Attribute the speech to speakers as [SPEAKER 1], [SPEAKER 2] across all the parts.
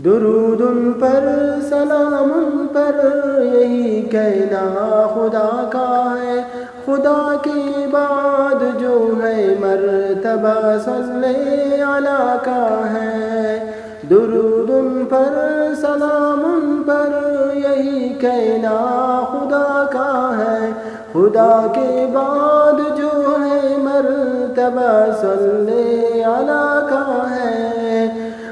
[SPEAKER 1] درود ان پر سلام ان پر یہی کہنا خدا کا ہے، خدا کے بعد جو ہے مرتبہ صلی علی کا ہے۔ درود ان پر سلام ان پر یہی کہنا خدا کا ہے، خدا کے بعد جو ہے مرتبہ صلی علی کا ہے۔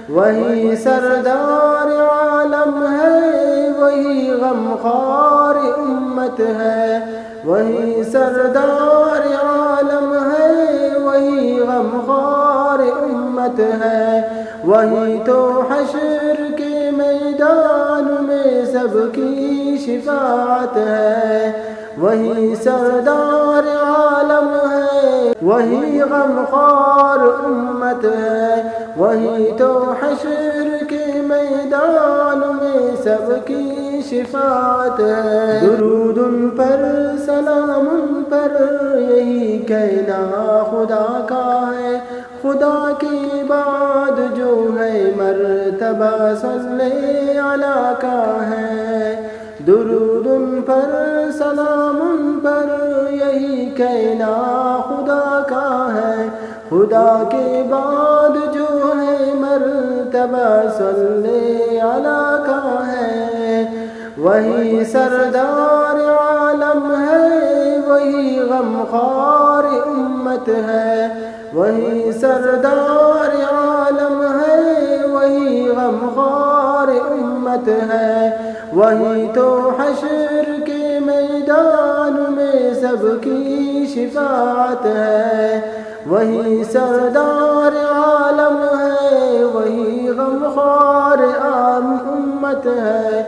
[SPEAKER 1] وہی سردار عالم ہے، وہی غمخوار امت ہے، وہی سردار عالم ہے، وہی غمخوار امت ہے۔ وہی تو حشر کے میدان میں سب کی شفاعت ہے، وہی سردار عالم ہے، وہی غمخوار امت ہے۔ وہی تو حشر کے میدان میں سب کی شفاعت ہے۔ درود ان پر سلام ان پر یہی کہنا خدا کا ہے، خدا کے بعد جو ہے مرتبہ صلی علی کا ہے۔ درود ان پر سلام ان پر یہی کہنا خدا کا ہے، خدا کے بعد جو ہے مرتبہ صلی علی کا ہے۔ وہی سردار عالم ہے، وہی غمخوار امت ہے، وہی سردار عالم ہے، وہی غمخوار امت ہے۔ وہی تو حشر کے میدان میں سب کی شفاعت ہے، وہی سردار عالم ہے، وہی غمخوار امت ہے۔